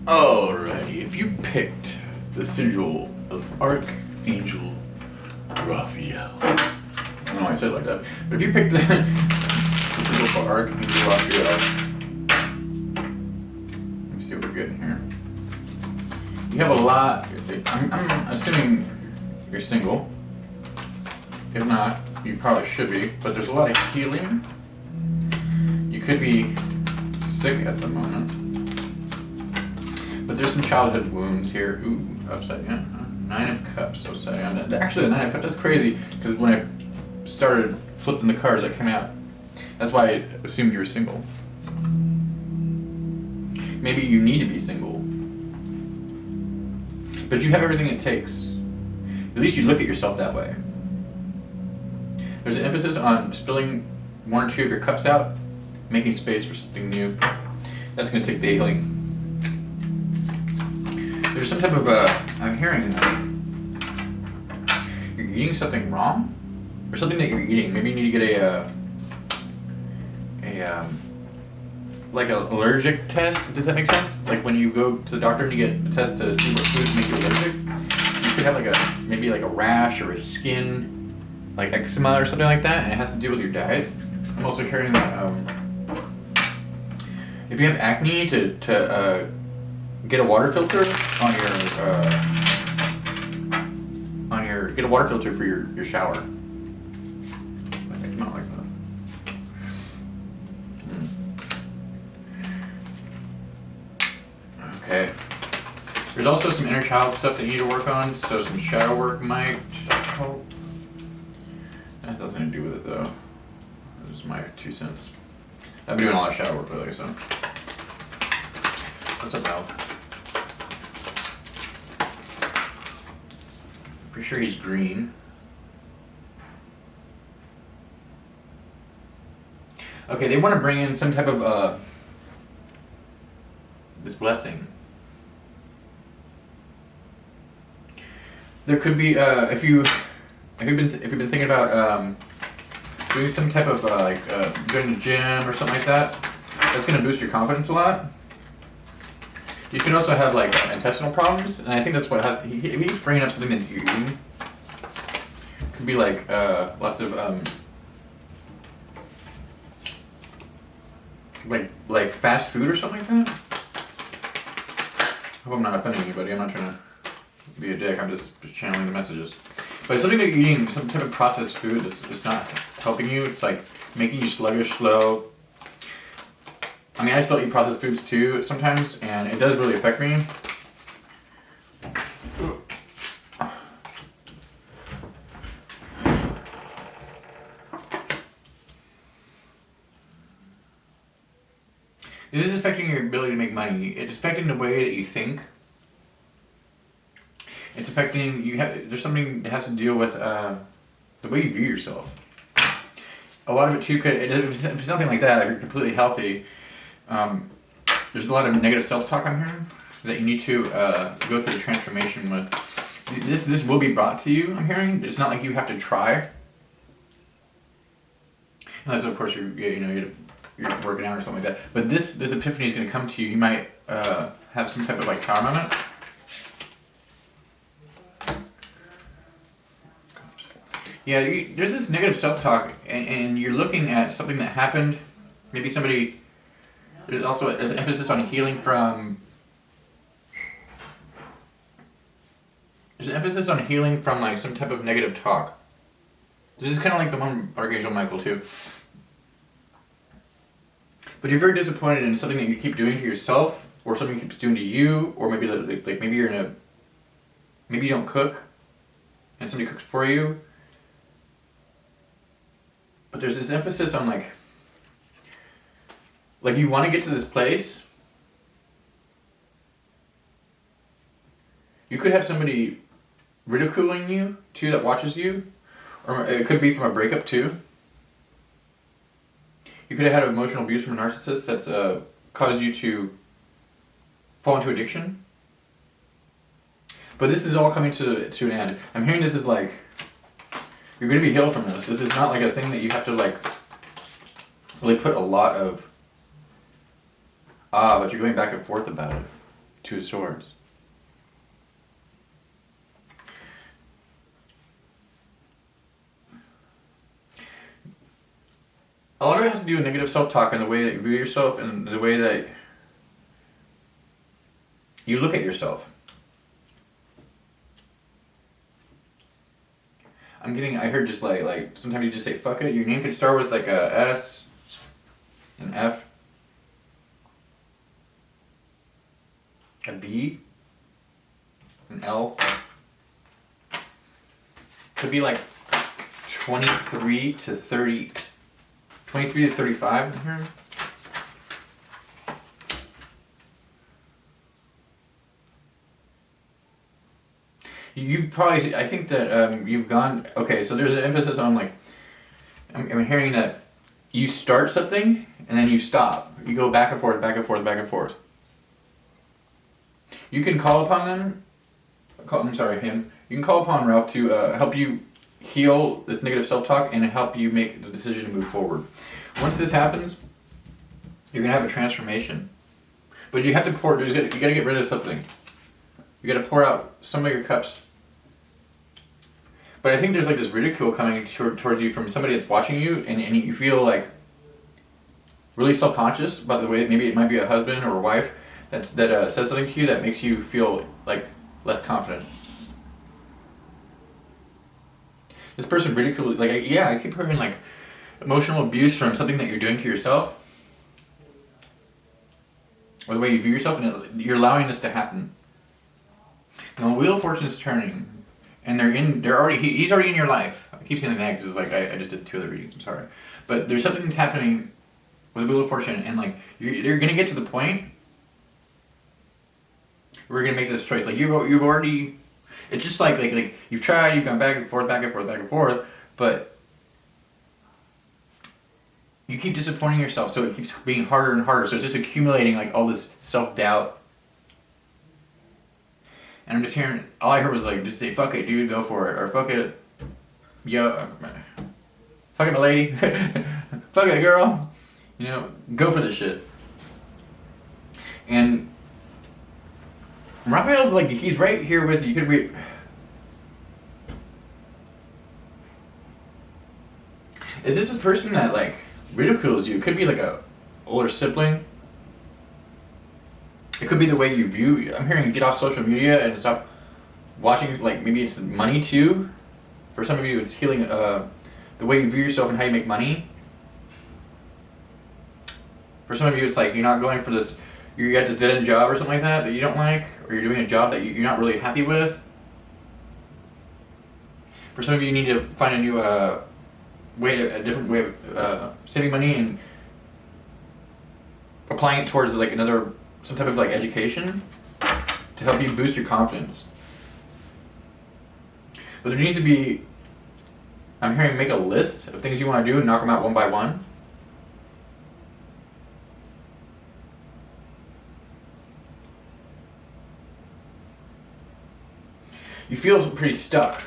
Alrighty, if you picked the sigil of Archangel Raphael. I don't know why I said it like that, but if you picked the sigil for Archangel Raphael, let me see what we're getting here. You have a lot. I'm assuming you're single. If not, you probably should be, but there's a lot of healing. You could be sick at the moment. But there's some childhood wounds here. Ooh, upside down. 9 of Cups upside down. Actually, the 9 of Cups, that's crazy, because when I started flipping the cards that came out, that's why I assumed you were single. Maybe you need to be single. But you have everything it takes. At least you look at yourself that way. There's an emphasis on spilling 1 or 2 of your cups out, making space for something new. That's going to take daily. There's some type of, I'm hearing, you're eating something wrong? Or something that you're eating. Maybe you need to get like an allergic test. Does that make sense? Like when you go to the doctor and you get a test to see what foods make you allergic, you could have maybe a rash or a skin, like eczema or something like that, and it has to do with your diet. I'm also hearing that if you have acne, to get a water filter get a water filter for your shower. Like it come out like that. Okay. There's also some inner child stuff that you need to work on, so some shadow work might help. That has nothing to do with it though. This is my 2 cents. I've been doing a lot of shadow work lately, so. What's up, Val? Pretty sure he's green. Okay, they want to bring in some type of this blessing. There could be if you've been thinking about doing some type of going to the gym or something like that, that's going to boost your confidence a lot. You can also have intestinal problems, and I think that's what he's bringing up something that you're eating. Could be lots of like fast food or something like that. I hope I'm not offending anybody. I'm not trying to be a dick. I'm just channeling the messages. But it's something that you're eating, some type of processed food that's not helping you. It's making you sluggish, slow. I mean, I still eat processed foods too sometimes, and it does really affect me. This is affecting your ability to make money. It's affecting the way that you think. It's affecting there's something that has to deal with the way you view yourself. A lot of it too if it's nothing like that, if you're completely healthy. There's a lot of negative self-talk I'm hearing that you need to go through the transformation with. This will be brought to you, I'm hearing. It's not like you have to try. Unless, of course, you're working out or something like that. But this epiphany is going to come to you. You might have some type of power moment. Yeah, there's this negative self-talk, and you're looking at something that happened. Maybe somebody... There's also an emphasis on healing from... There's an emphasis on healing from some type of negative talk. This is kind of like the one Archangel Michael too. But you're very disappointed in something that you keep doing to yourself, or something keeps doing to you, or maybe maybe you're maybe you don't cook, and somebody cooks for you. But there's this emphasis on you want to get to this place. You could have somebody ridiculing you too that watches you, or it could be from a breakup too. You could have had emotional abuse from a narcissist that's caused you to fall into addiction. But this is all coming to an end. I'm hearing this is you're going to be healed from this. This is not a thing that you have to really put a lot of but you're going back and forth about it. Two of Swords. A lot of it has to do with negative self-talk and the way that you view yourself and the way that you look at yourself. I heard just like sometimes you just say fuck it. Your name could start with like a S, an F, a B, an L. Could be like 23 to 30, 23 to 35 in here. You've probably, I think that you've gone, okay, so there's an emphasis on like, I'm hearing that you start something and then you stop. You go back and forth, back and forth, back and forth. You can call upon him. You can call upon Ralph to help you heal this negative self-talk and help you make the decision to move forward. Once this happens, you're going to have a transformation. But you have to you got to get rid of something. You got to pour out some of your cups. But I think there's like this ridicule coming towards you from somebody that's watching you, and you feel like really self-conscious about the way, maybe it might be a husband or a wife that says something to you that makes you feel like less confident. This person ridiculed, like, I keep hearing like emotional abuse from something that you're doing to yourself, or the way you view yourself, and you're allowing this to happen. Now, the Wheel of Fortune is turning, and he's already in your life. I keep saying that because it's like I just did 2 other readings. I'm sorry, but there's something that's happening with the Wheel of Fortune, and like you're gonna get to the point where you're gonna make this choice. Like you've already, it's just like you've tried, you've gone back and forth, back and forth, back and forth, but you keep disappointing yourself, so it keeps being harder and harder. So it's just accumulating like all this self-doubt. And I'm just hearing, all I heard was like, just say, fuck it, dude, go for it. Or fuck it, fuck it, my lady. Fuck it, girl. Go for this shit. And Raphael's like, he's right here with you. You could be. Is this a person that like ridicules you? It could be like a older sibling. It could be the way you view. I'm hearing get off social media and stop watching. Like maybe it's money too. For some of you, it's healing the way you view yourself and how you make money. For some of you, it's like you're not going for this. You got this dead-end job or something like that you don't like, or you're doing a job that you're not really happy with. For some of you, you need to find a new a different way of saving money and applying it towards like some type of like education to help you boost your confidence. But there needs to be, I'm hearing, make a list of things you want to do and knock them out one by one. You feel pretty stuck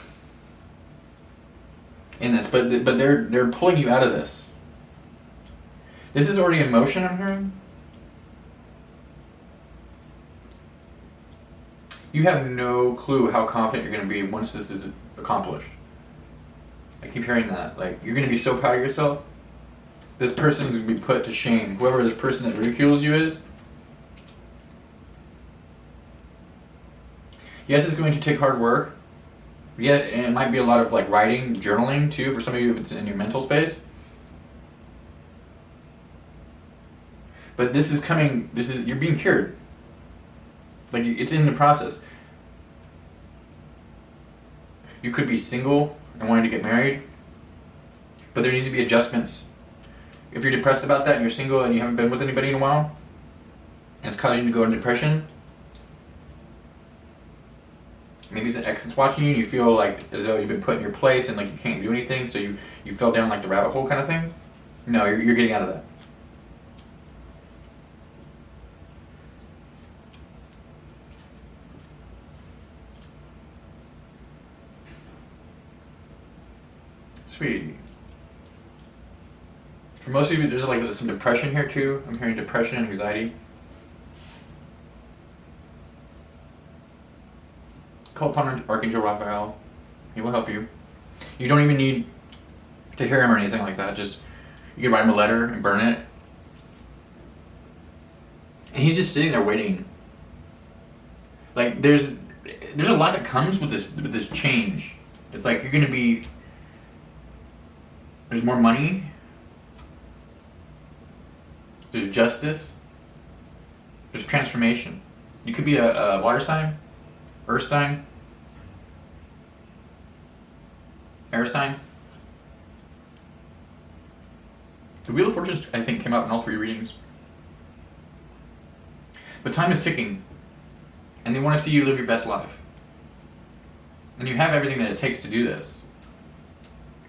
in this, but they're pulling you out of this. This is already in motion, I'm hearing. You have no clue how confident you're going to be once this is accomplished. I keep hearing that. Like, you're going to be so proud of yourself. This person is going to be put to shame. Whoever this person that ridicules you is. Yes, it's going to take hard work. Yeah, and it might be a lot of like writing, journaling too, for some of you if it's in your mental space. But this is coming, you're being cured. Like, it's in the process. You could be single and wanting to get married, but there needs to be adjustments. If you're depressed about that and you're single and you haven't been with anybody in a while, and it's causing you to go into depression, maybe it's an ex that's watching you and you feel like as though you've been put in your place and like you can't do anything, so you fell down like the rabbit hole kind of thing. No, you're getting out of that. Sweet. For most of you, there's like some depression here too. I'm hearing depression and anxiety. call upon Archangel Raphael. He will help you. You don't even need to hear him or anything like that. Just, you can write him a letter and burn it. And he's just sitting there waiting. Like, there's a lot that comes with this change. It's like you're gonna be, there's more money. There's justice. There's transformation. You could be a water sign, earth sign, air sign. The Wheel of Fortune, I think, came out in all 3 readings. But time is ticking, and they want to see you live your best life. And you have everything that it takes to do this.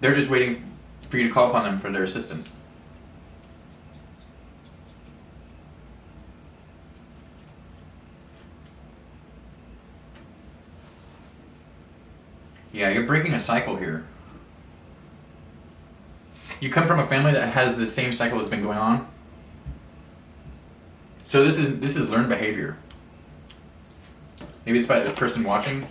They're just waiting for you to call upon them for their assistance. Yeah, you're breaking a cycle here. You come from a family that has the same cycle that's been going on. So this is learned behavior. Maybe it's by the person watching.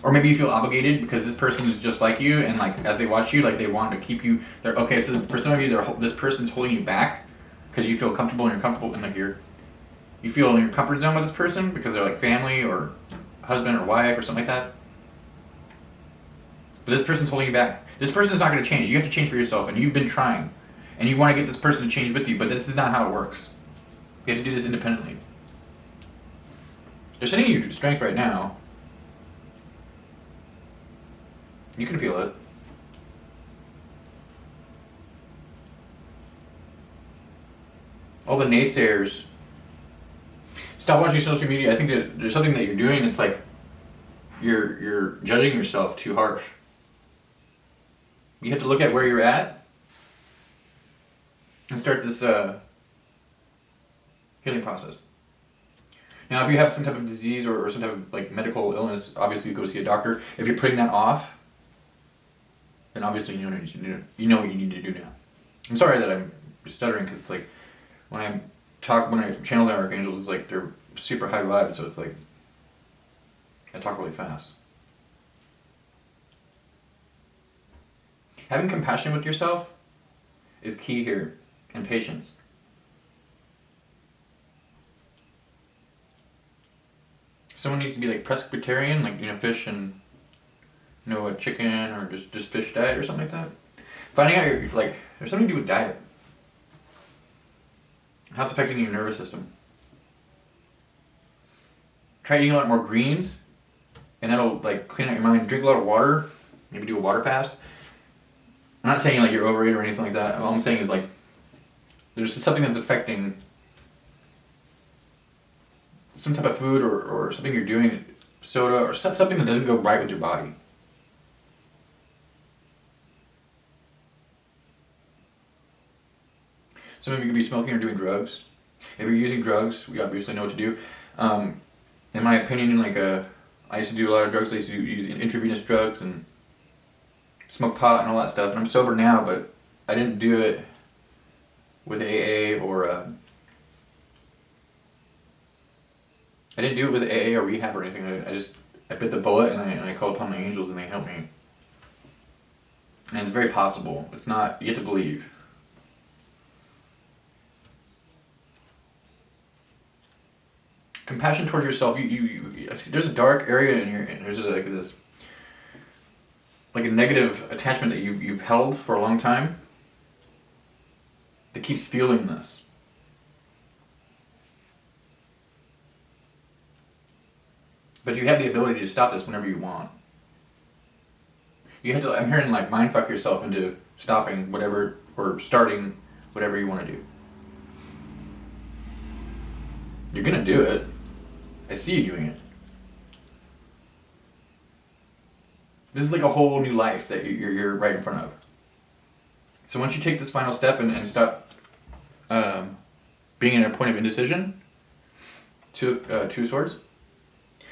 Or maybe you feel obligated because this person is just like you, and like as they watch you, like they want to keep you. They're okay. So for some of you, this person's holding you back because you feel comfortable and you're comfortable and like you feel in your comfort zone with this person because they're like family or husband or wife or something like that. But this person's holding you back. This person's not going to change. You have to change for yourself, and you've been trying, and you want to get this person to change with you, but this is not how it works. You have to do this independently. They're sending you strength right now. You can feel it. All the naysayers. Stop watching social media. I think that there's something that you're doing. It's like you're judging yourself too harsh. You have to look at where you're at and start this healing process. Now, if you have some type of disease or some type of like medical illness, obviously you go see a doctor. If you're putting that off, then obviously you know what you need to do now. I'm sorry that I'm stuttering because it's like when I channel the archangels, it's like they're super high vibe, so it's like I talk really fast. Having compassion with yourself is key here, and patience. Someone needs to be like pescatarian, like fish and a chicken or just fish diet or something like that. Finding out there's something to do with diet. How it's affecting your nervous system. Try eating a lot more greens, and that'll like clean out your mind. Drink a lot of water. Maybe do a water fast. I'm not saying like you're overeating or anything like that. All I'm saying is like there's something that's affecting some type of food or something you're doing, soda or something that doesn't go right with your body. Some of you could be smoking or doing drugs. If you're using drugs, we obviously know what to do. In my opinion, I used to do a lot of drugs. I used to use intravenous drugs and smoke pot and all that stuff. And I'm sober now, but I didn't do it with AA or I didn't do it with AA or rehab or anything. I bit the bullet and I called upon my angels and they helped me. And it's very possible. It's not, you have to believe. Compassion towards yourself. There's a dark area in and there's like a negative attachment that you've held for a long time that keeps fueling this. But you have the ability to stop this whenever you want. You have to, I'm hearing like mindfuck yourself into stopping whatever or starting whatever you want to do. You're gonna do it. I see you doing it. This is like a whole new life that you're right in front of. So once you take this final step and stop being in a point of indecision, two of swords.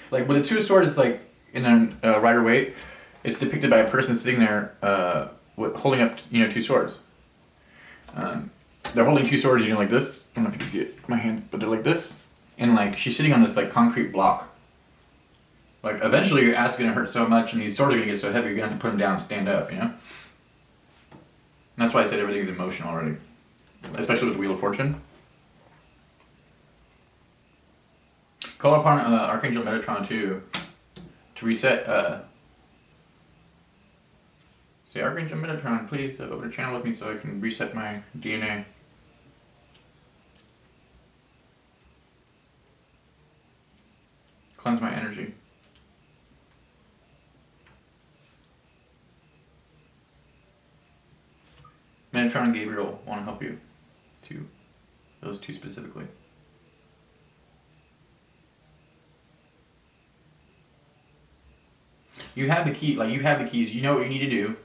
Like with the two of swords, it's like in a Rider-Waite, it's depicted by a person sitting there holding up two swords. They're holding two swords, like this. I don't know if you can see it, my hands, but they're like this, and like she's sitting on this like concrete block. Like, eventually your ass is gonna hurt so much and he's sort of gonna get so heavy you're gonna have to put him down and stand up, you know? And that's why I said everything is emotional already. Especially with the Wheel of Fortune. Call upon Archangel Metatron too to reset. Say, Archangel Metatron, please open a channel with me so I can reset my DNA. Cleanse my energy. Metatron and Gabriel want to help you too. Those two specifically. You have the key, like you have the keys, you know what you need to do.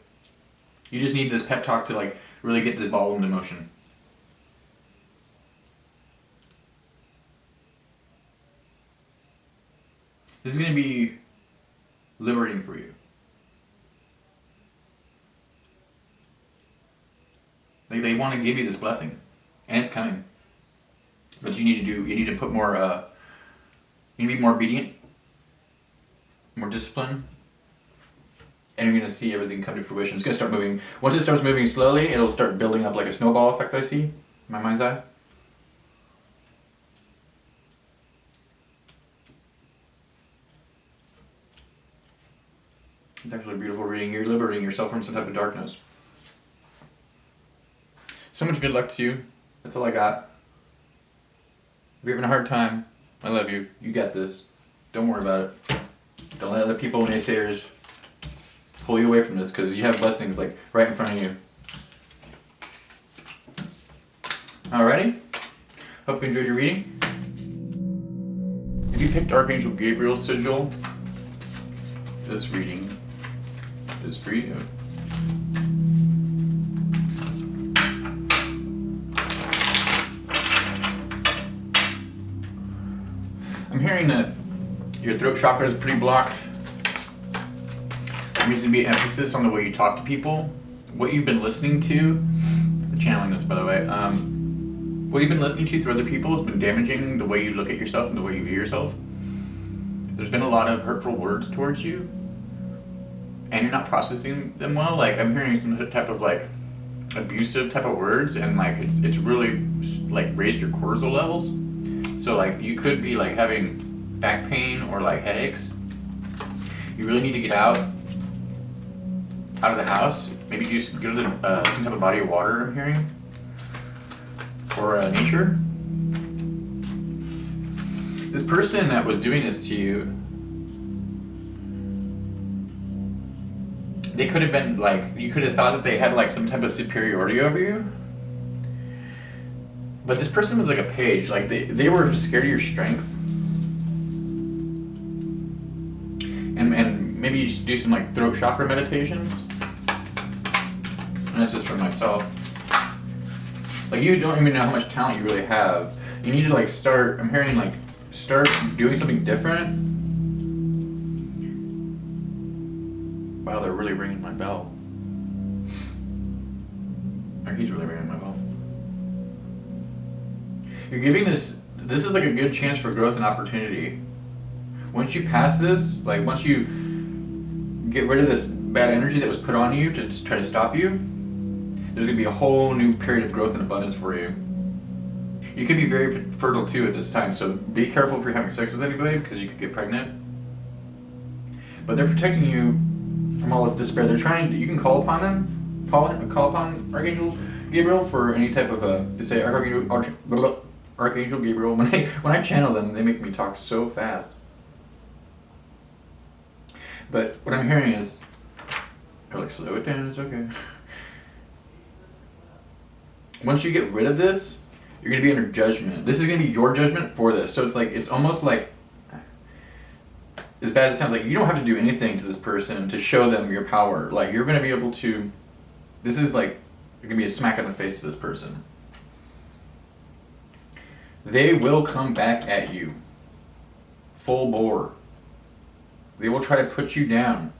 You just need this pep talk to like really get this ball into motion. This is going to be liberating for you. They want to give you this blessing, and it's coming. But you need to put more, you need to be more obedient, more disciplined, and you're going to see everything come to fruition. It's going to start moving. Once it starts moving slowly, it'll start building up like a snowball effect I see in my mind's eye. It's actually a beautiful reading. You're liberating yourself from some type of darkness. So much good luck to you. That's all I got. If you're having a hard time, I love you. You got this. Don't worry about it. Don't let other people, naysayers, pull you away from this, because you have blessings like right in front of you. Alrighty. Hope you enjoyed your reading. If you picked Archangel Gabriel's sigil, this reading is for you. I'm hearing that your throat chakra is pretty blocked. There needs to be emphasis on the way you talk to people. What you've been listening to, I'm channeling this by the way, what you've been listening to through other people has been damaging the way you look at yourself and the way you view yourself. There's been a lot of hurtful words towards you, and you're not processing them well. Like, I'm hearing some type of like abusive type of words, and like it's really like raised your cortisol levels. So like you could be like having back pain or like headaches. You really need to get out of the house. Maybe just go to some type of body of water, I'm hearing, or nature. This person that was doing this to you, they could have been like, you could have thought that they had like some type of superiority over you. But this person was like a page, like they were scared of your strength. And maybe you just do some like throat chakra meditations. And that's just for myself. Like, you don't even know how much talent you really have. You need to like start, I'm hearing like, start doing something different. Wow, they're really ringing my bell. Or he's really ringing my bell. You're giving this is like a good chance for growth and opportunity. Once you pass this, like once you get rid of this bad energy that was put on you to try to stop you, there's going to be a whole new period of growth and abundance for you. You could be very fertile too at this time, so be careful if you're having sex with anybody, because you could get pregnant. But they're protecting you from all this despair. They're trying to, you can call upon them, call upon Archangel Gabriel for any type of to say Archangel Gabriel. When I channel them, they make me talk so fast. But what I'm hearing is, they're like, slow it down, it's okay. Once you get rid of this, you're going to be under judgment. This is going to be your judgment for this. So it's like, it's almost like, as bad as it sounds, like you don't have to do anything to this person to show them your power. Like, you're going to be able to, this is like, you're going to be a smack in the face to this person. They will come back at you full bore. They will try to put you down.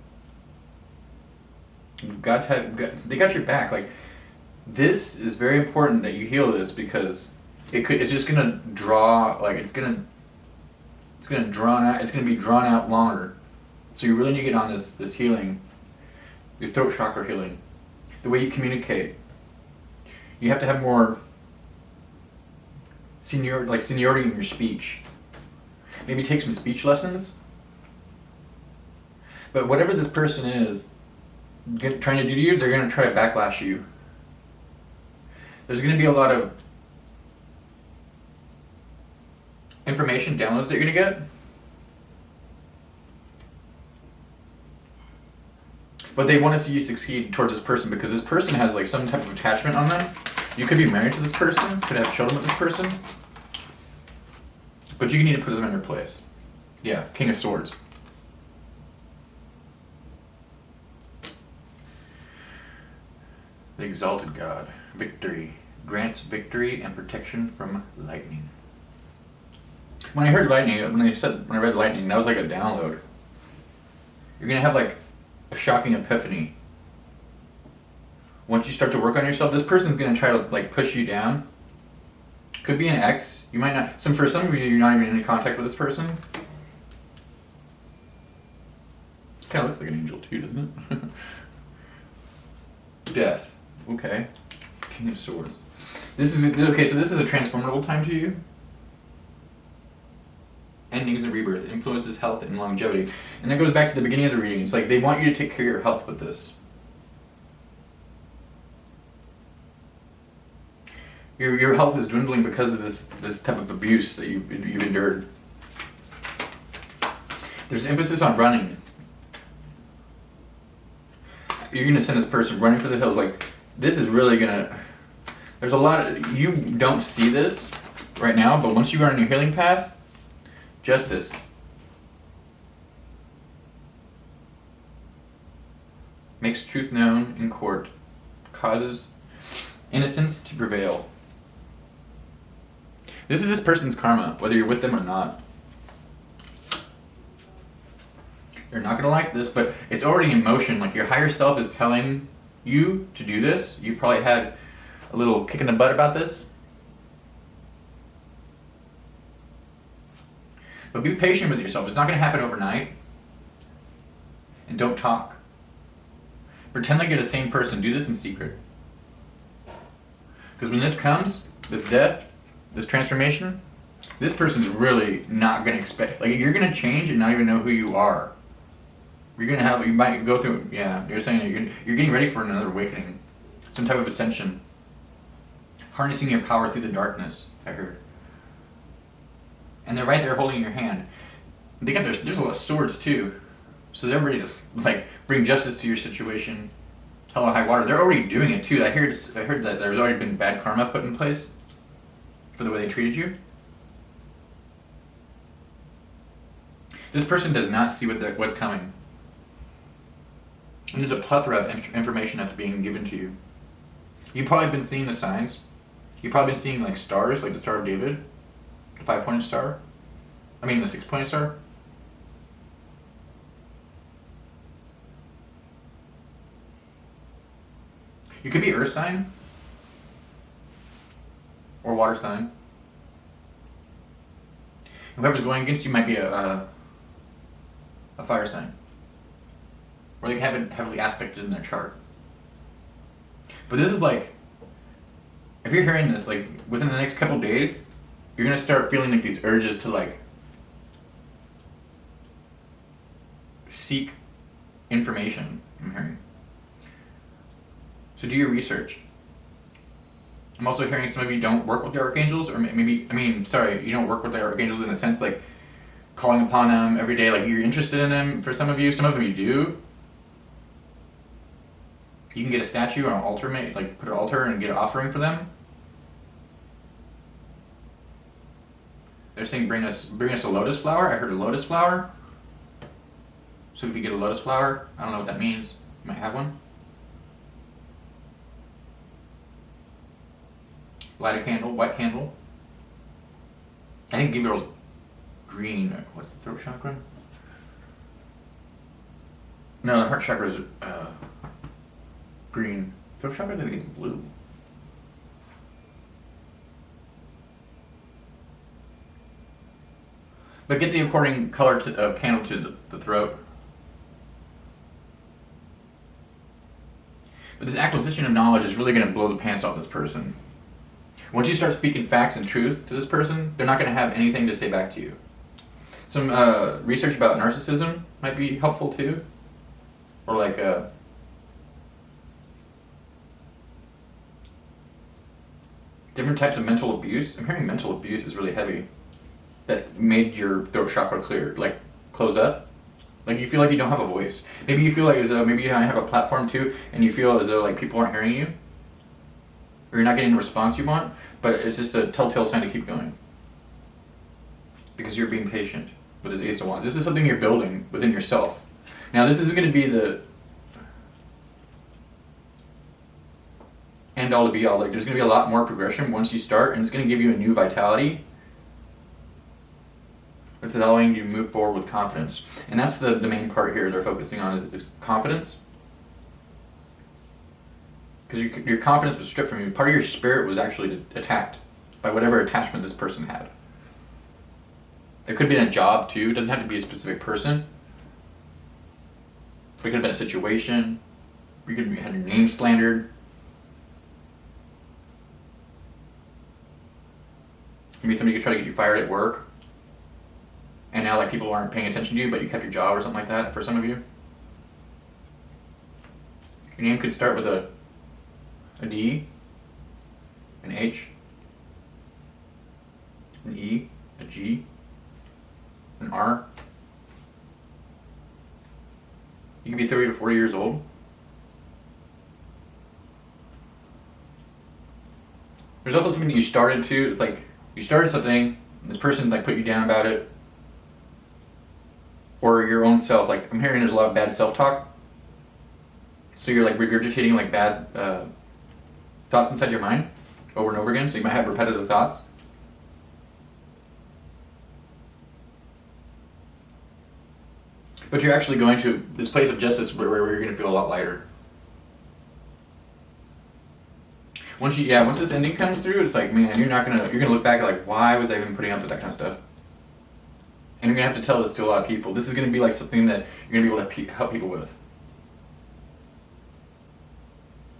You've got to have, they got your back. Like, this is very important that you heal this, because it's just gonna draw, like it's gonna be drawn out longer So you really need to get on this healing, this throat chakra healing. The way you communicate. You have to have more seniority in your speech. Maybe take some speech lessons. But whatever this person is trying to do to you, they're going to try to backlash you. There's going to be a lot of information downloads that you're going to get. But they want to see you succeed towards this person because this person has like some type of attachment on them. You could be married to this person, could have children with this person. But you need to put them in their place. Yeah, King of Swords. The Exalted God. Victory. Grants victory and protection from lightning. When I heard lightning, when I read lightning, that was like a download. You're going to have like a shocking epiphany. Once you start to work on yourself, this person's going to try to like push you down. Could be an ex. You might not. For some of you, you're not even in contact with this person. Kind of looks like an angel too, doesn't it? Death. Okay. King of Swords. This is okay. So this is a transformable time to you. Endings and rebirth influences health and longevity, and that goes back to the beginning of the reading. It's like they want you to take care of your health with this. Your health is dwindling because of this type of abuse that you've endured. There's emphasis on running. You're gonna send this person running for the hills. Like this is really gonna. There's a lot of you don't see this right now, but once you go on your healing path, justice. Makes truth known in court, causes innocence to prevail. This is this person's karma, whether you're with them or not. You're not gonna like this, but it's already in motion. Like your higher self is telling you to do this. You probably had a little kick in the butt about this. But be patient with yourself. It's not gonna happen overnight. And don't talk. Pretend like you're the same person. Do this in secret. Because when this comes, this death, this transformation, this person's really not going to expect, like you're going to change and not even know who you are. You might go through, you're saying you're getting ready for another awakening. Some type of ascension. Harnessing your power through the darkness, I heard. And they're right there holding your hand. There's a lot of swords too. So they're ready to like bring justice to your situation. Hell or high water. They're already doing it too. I heard that there's already been bad karma put in place for the way they treated you. This person does not see what's coming. And there's a plethora of information that's being given to you. You've probably been seeing the signs. You've probably been seeing like stars, like the Star of David, the 5-pointed star. The 6-pointed star. You could be earth sign or water sign. Whoever's going against you might be a fire sign, or they have it heavily aspected in their chart. But this is like, if you're hearing this, like within the next couple days, you're gonna start feeling like these urges to like seek information. I'm hearing. So do your research. I'm also hearing some of you don't work with the archangels, or you don't work with the archangels in a sense like calling upon them every day, like you're interested in them. For some of them you do. You can get a statue or an altar, like put an altar and get an offering for them. They're saying bring us a lotus flower. I heard a lotus flower. So if you get a lotus flower, I don't know what that means. You might have one. Light a candle, white candle. I think Gabriel's green. What's the throat chakra? No, the heart chakra is green. Throat chakra, I think it's blue. But get the according color of candle to the throat. But this acquisition of knowledge is really going to blow the pants off this person. Once you start speaking facts and truth to this person, they're not going to have anything to say back to you. Some research about narcissism might be helpful too. Or like different types of mental abuse. I'm hearing mental abuse is really heavy. That made your throat chakra clear. Like, close up. Like, you feel like you don't have a voice. Maybe you feel like as though, maybe I have a platform too, and you feel as though like people aren't hearing you. Or you're not getting the response you want, but it's just a telltale sign to keep going. Because you're being patient with this Ace of Wands. This is something you're building within yourself. Now, this is going to be the end all to be all. Like, there's going to be a lot more progression once you start, and it's going to give you a new vitality. It's allowing you to move forward with confidence. And that's the main part here they're focusing on is confidence. Because your confidence was stripped from you. Part of your spirit was actually attacked by whatever attachment this person had. It could be in a job too. It doesn't have to be a specific person. It could have been a situation. You could have had your name slandered. Maybe somebody could try to get you fired at work. And now like people aren't paying attention to you, but you kept your job or something like that for some of you. Your name could start with a D, an H, an E, a G, an R. You could be 30 to 40 years old. There's also something that you started to, it's like you started something, and this person like put you down about it. Or your own self, like I'm hearing there's a lot of bad self-talk. So you're like regurgitating like bad thoughts inside your mind over and over again, so you might have repetitive thoughts. But you're actually going to this place of justice where you're going to feel a lot lighter. Once this ending comes through, it's like, man, you're gonna look back like, why was I even putting up with that kind of stuff? And you're going to have to tell this to a lot of people. This is going to be like something that you're going to be able to help people with.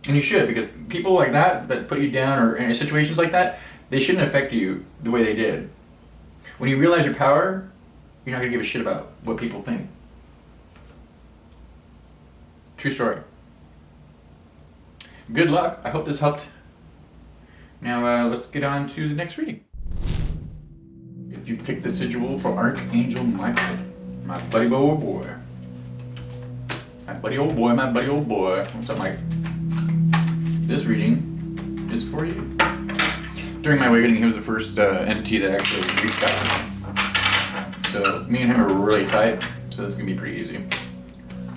And you should, because people like that put you down or in situations like that, they shouldn't affect you the way they did. When you realize your power, you're not going to give a shit about what people think. True story. Good luck. I hope this helped. Now let's get on to the next reading. If you pick the sigil for Archangel Michael, my buddy old boy. My buddy old boy. What's up, Mike? This reading is for you. During my awakening, he was the first entity that actually reached out. So me and him are really tight, so this is going to be pretty easy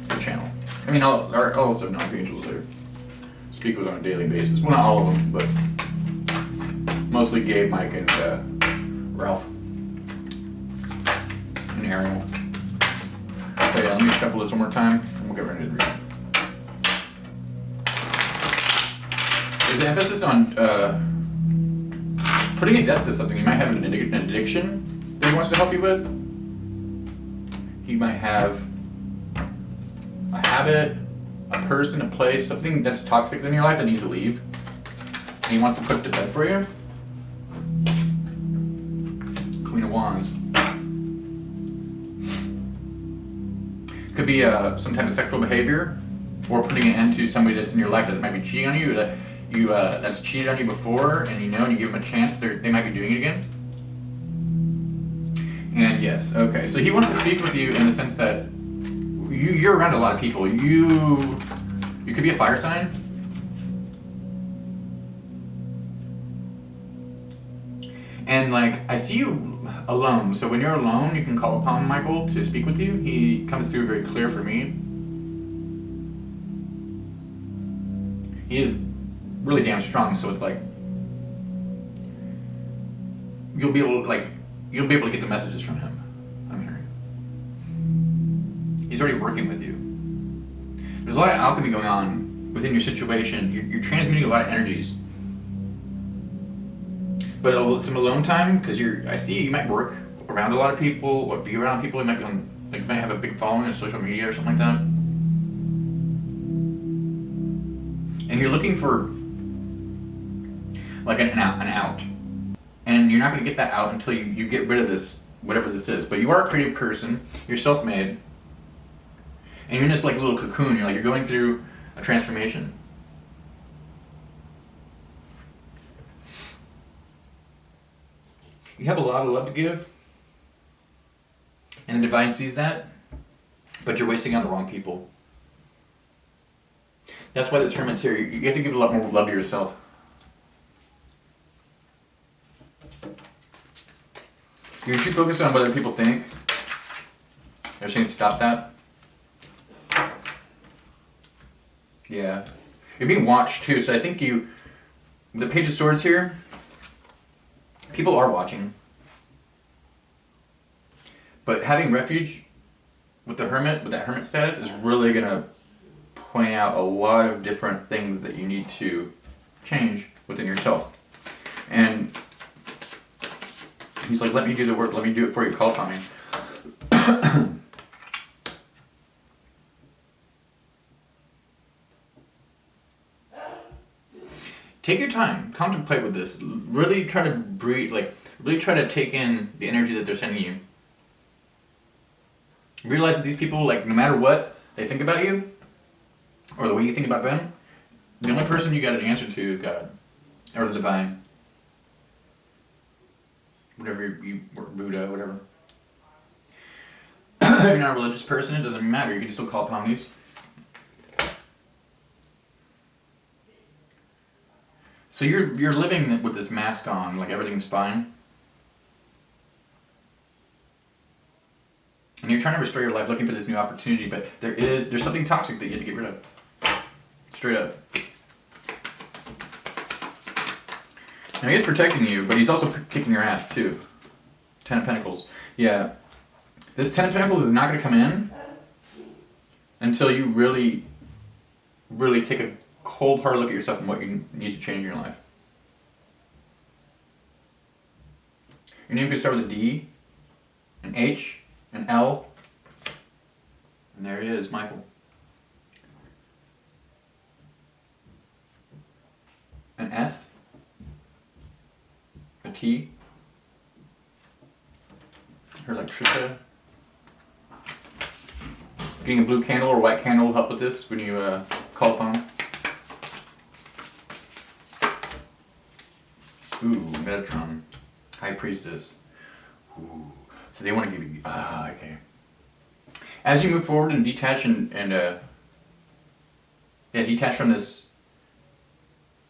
to channel. I mean, I'll also know angels I speak with on a daily basis. Well, not all of them, but mostly Gabe, Mike, and Ralph. And Ariel. Okay, let me shuffle this one more time, and we'll get right into the reading. There's an emphasis on putting a death to something. You might have an addiction that he wants to help you with. He might have a habit, a person, a place, something that's toxic in your life that needs to leave. And he wants to put it to bed for you. Queen of Wands. Could be some type of sexual behavior, or putting an end to somebody that's in your life that might be cheating on you, that that's cheated on you before, and you give them a chance, they might be doing it again. And yes, okay, so he wants to speak with you in the sense that you're around a lot of people. You could be a fire sign. And like, I see you alone. So when you're alone, you can call upon Michael to speak with you. He comes through very clear for me. He is really damn strong, so it's like you'll be able to get the messages from him. I'm hearing. He's already working with you. There's a lot of alchemy going on within your situation. You're transmitting a lot of energies. But some alone time, because I see you might work around a lot of people, or be around people. You might be you might have a big following on social media or something like that. you're looking for like an out. And you're not going to get that out until you get rid of this, whatever this is. But you are a creative person, you're self-made, and you're in this like little cocoon, you're going through a transformation. You have a lot of love to give, and the divine sees that, but you're wasting on the wrong people. That's why this hermit's here. You have to give a lot more love to yourself. You're too focused on what other people think. They're saying stop that. Yeah. You're being watched too, so I think the Page of Swords here, people are watching. But having refuge with the hermit, with that hermit status, is really going to point out a lot of different things that you need to change within yourself. And he's like, let me do the work, let me do it for you, call upon me. Take your time, contemplate with this, really try to breathe, really try to take in the energy that they're sending you. Realize that these people, no matter what they think about you, or the way you think about them, the only person you got an answer to is God, or the divine. Whatever Buddha, whatever. If you're not a religious person, it doesn't matter. You can still call upon these. So you're living with this mask on, like everything's fine. And you're trying to restore your life, looking for this new opportunity, but there's something toxic that you have to get rid of. Straight up. Now he is protecting you, but he's also kicking your ass too. 10 of Pentacles. Yeah. This 10 of Pentacles is not going to come in until you really, really take a cold, hard look at yourself and what you need to change in your life. Your name could start with a D, an H, an L, and there he is, Michael. An S, a T, or like Trisha. Getting a blue candle or white candle will help with this when you call upon them. Ooh, Metatron, High Priestess. Ooh, so they want to give you, okay. As you move forward and detach detach from this,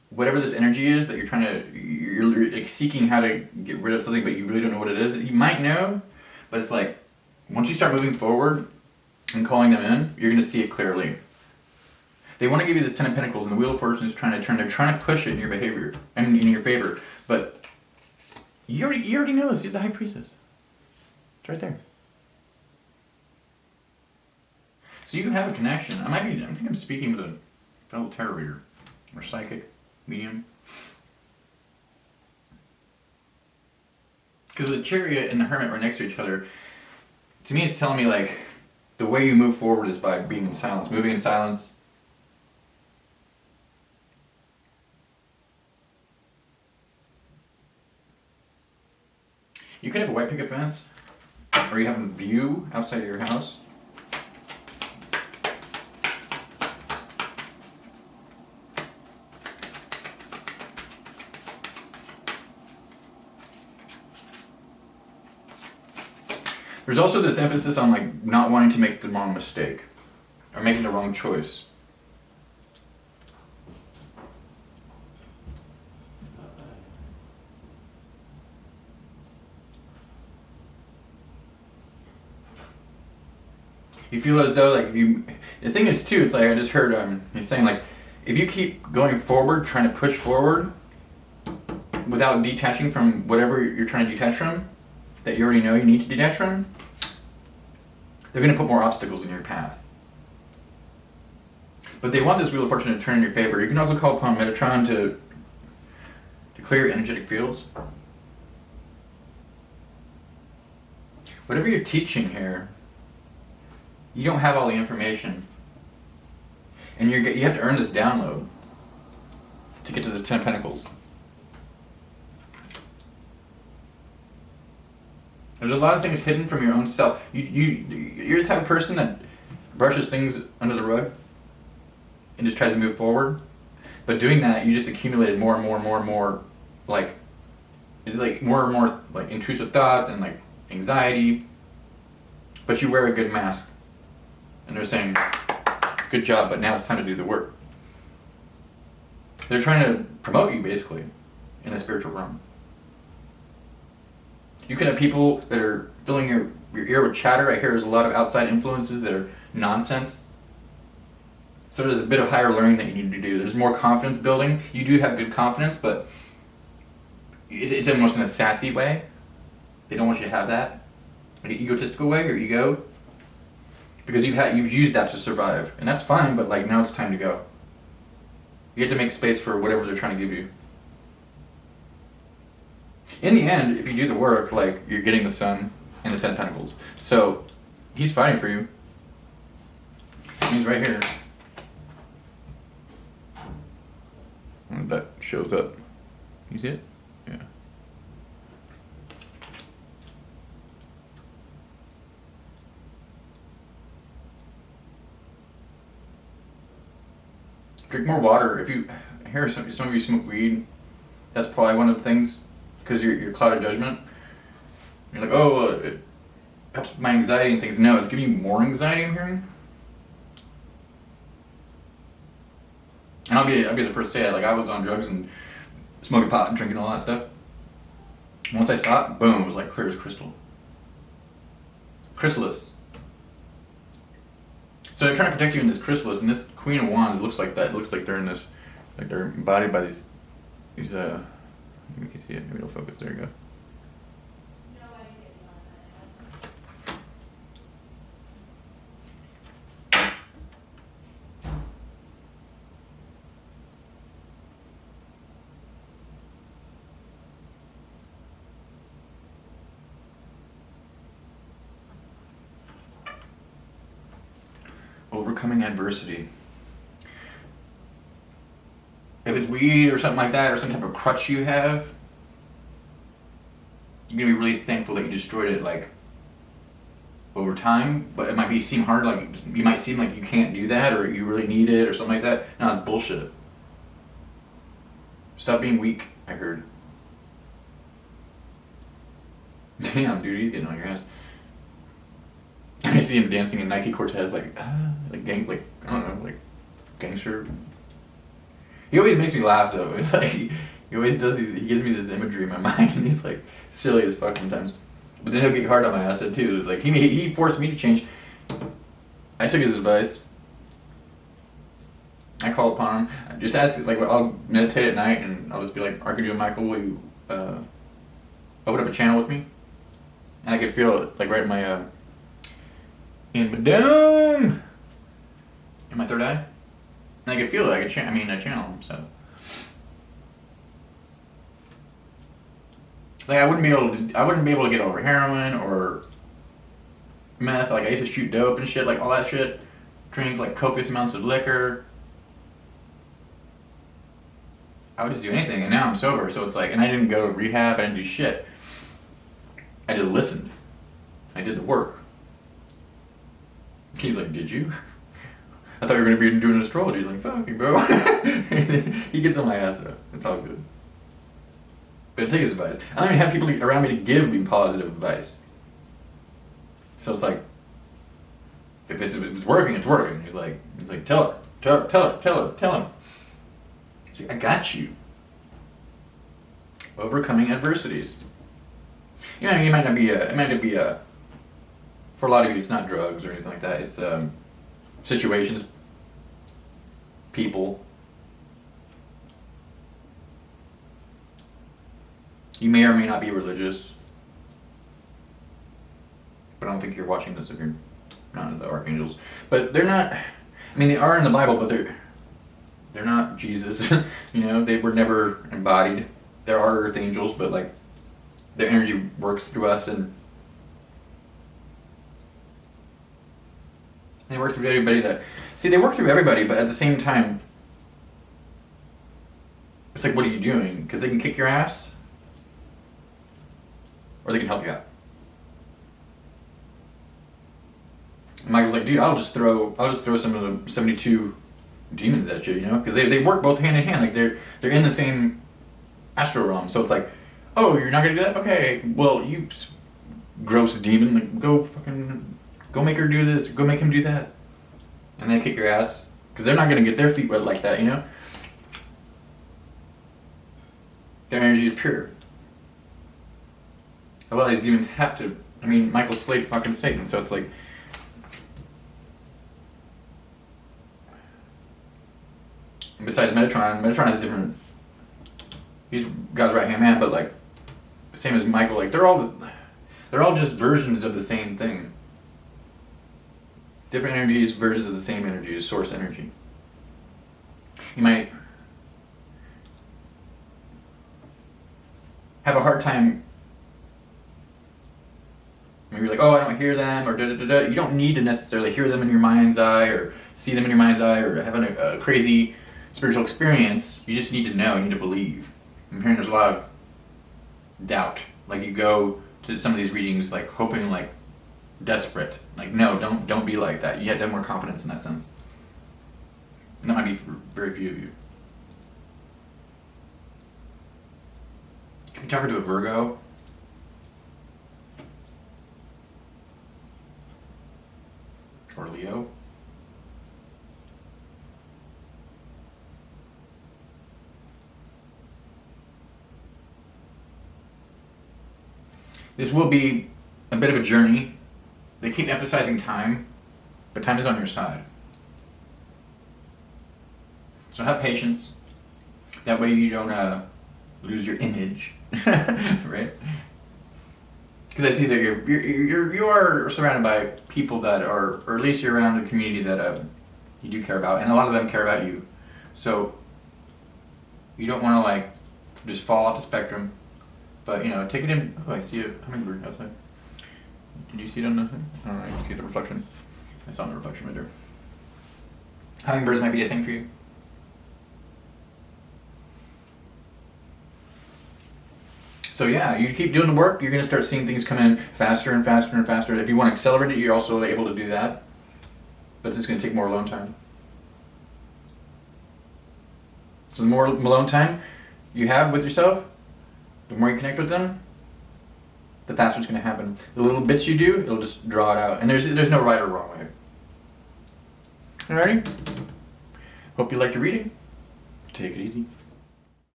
whatever this energy is that you're like seeking how to get rid of something, but you really don't know what it is. You might know, but it's like, once you start moving forward and calling them in, you're going to see it clearly. They want to give you this 10 of Pentacles, and the Wheel of Fortune is trying to turn. They're trying to push it in your behavior, and in your favor. But you already know this. You're the High Priestess. It's right there. So you can have a connection. I think I'm speaking with a fellow tarot reader, or psychic, medium. Because the Chariot and the Hermit right next to each other, to me it's telling me like, the way you move forward is by being in silence, moving in silence. You could have a white picket fence, or you have a view outside of your house. There's also this emphasis on like not wanting to make the wrong mistake, or making the wrong choice. You feel as though like the thing is too, it's like I just heard he's saying like, if you keep going forward, trying to push forward, without detaching from whatever you're trying to detach from, that you already know you need to detach from, they're going to put more obstacles in your path. But they want this Wheel of Fortune to turn in your favor. You can also call upon Metatron to clear your energetic fields. Whatever you're teaching here, you don't have all the information. And you have to earn this download. to get to this Ten of Pentacles. There's a lot of things hidden from your own self. You're the type of person that brushes things under the rug and just tries to move forward. But doing that, you just accumulated more and more and more and more, like, it's like more and more like intrusive thoughts and like anxiety. But you wear a good mask. And they're saying, good job, but now it's time to do the work. They're trying to promote you, basically, in the spiritual realm. You can have people that are filling your ear with chatter. I hear there's a lot of outside influences that are nonsense. So there's a bit of higher learning that you need to do. There's more confidence building. You do have good confidence, but it's almost in a sassy way. They don't want you to have that. Like an egotistical way, or ego. Because you've used that to survive. And that's fine, but like now it's time to go. You have to make space for whatever they're trying to give you. In the end, if you do the work, like, you're getting the Sun and the Ten of Pentacles. So, he's fighting for you. He's right here. And that shows up. You see it? Yeah. Drink more water. If you hear some of you smoke weed, that's probably one of the things. Because your cloud of judgment, you're like, oh, it helps my anxiety and things. No, it's giving you more anxiety, I'm hearing. And I'll be the first to say it. Like, I was on drugs and smoking pot and drinking all that stuff. Once I stopped, boom, it was like clear as crystal. Chrysalis. So they're trying to protect you in this chrysalis, and this Queen of Wands looks like that. It looks like they're in this, like they're embodied by these you can see it. Maybe it'll focus. There you go. Overcoming adversity. If it's weed or something like that, or some type of crutch you have, you're gonna be really thankful that you destroyed it, like, over time. But it might seem hard, like, you might seem like you can't do that, or you really need it, or something like that. No, it's bullshit. Stop being weak, I heard. Damn, dude, he's getting on your ass. I see him dancing in Nike Cortez, like gang, like, I don't know, like, gangster. He always makes me laugh, though. It's like, he always does these, he gives me this imagery in my mind, and he's like, silly as fuck sometimes. But then he'll get hard on my ass, too. It's like, he forced me to change. I took his advice. I call upon him. I just ask, like, I'll meditate at night, and I'll just be like, Archangel Michael, will you open up a channel with me? And I could feel it, like, right in my, in my dome! In my third eye. And I could feel it, I channel him, so. Like, I wouldn't be able to get over heroin or meth. Like, I used to shoot dope and shit, like all that shit. Drink like copious amounts of liquor. I would just do anything, and now I'm sober, so it's like, and I didn't go to rehab, I didn't do shit. I just listened. I did the work. He's like, did you? I thought you were going to be doing astrology. Like, fuck you, bro. He gets on my ass, though. It's all good. But I take his advice. I don't even have people around me to give me positive advice. So it's like, if it's working, it's working. He's like, tell him. He's like, I got you. Overcoming adversities. You know, it might not be for a lot of you, it's not drugs or anything like that. It's situations, people. You may or may not be religious, but I don't think you're watching this if you're not into the archangels. But they're not, I mean, they are in the Bible, but they're not Jesus. You know, they were never embodied. There are earth angels, but like, their energy works through us, and they work through everybody they work through everybody, but at the same time, It's like, what are you doing? Because they can kick your ass, or they can help you out. And Michael's like, dude, I'll just throw some of the 72 demons at you, you know, because they work both hand in hand. Like they're in the same astral realm. So it's like, oh, you're not gonna do that? Okay, well, you gross demon, like go make her do this, go make him do that, and they kick your ass because they're not gonna get their feet wet like that, you know. Their energy is pure. A lot of these demons have to. I mean, Michael slayed fucking Satan, so it's like. Besides Metatron has different. He's God's right hand man, but like, same as Michael, like they're all just versions of the same thing. Different energies, versions of the same energy, source energy. You might have a hard time. Maybe you're like, oh, I don't hear them, or da-da-da-da. You don't need to necessarily hear them in your mind's eye, or see them in your mind's eye, or having a crazy spiritual experience. You just need to know, you need to believe. I'm hearing there's a lot of doubt. Like you go to some of these readings like hoping, like desperate. Like no, don't be like that. You have to have more confidence in that sense. And that might be for very few of you. Can we talk to a Virgo? Or Leo? This will be a bit of a journey. They keep emphasizing time, but time is on your side. So have patience. That way you don't lose your image, right? Because I see that you are surrounded by people that are, or at least you're around a community that you do care about, and a lot of them care about you. So you don't want to like just fall off the spectrum. But, you know, take it in. Oh, I see a hummingbird outside. Did you see it on the thing? I don't know, you see the reflection. I saw the reflection right there. Hummingbirds might be a thing for you. So yeah, you keep doing the work, you're going to start seeing things come in faster and faster and faster. If you want to accelerate it, you're also able to do that. But it's just going to take more alone time. So the more alone time you have with yourself, the more you connect with them, the faster it's going to happen. The little bits you do, it'll just draw it out. And there's no right or wrong way. Alrighty? Hope you liked your reading. Take it easy.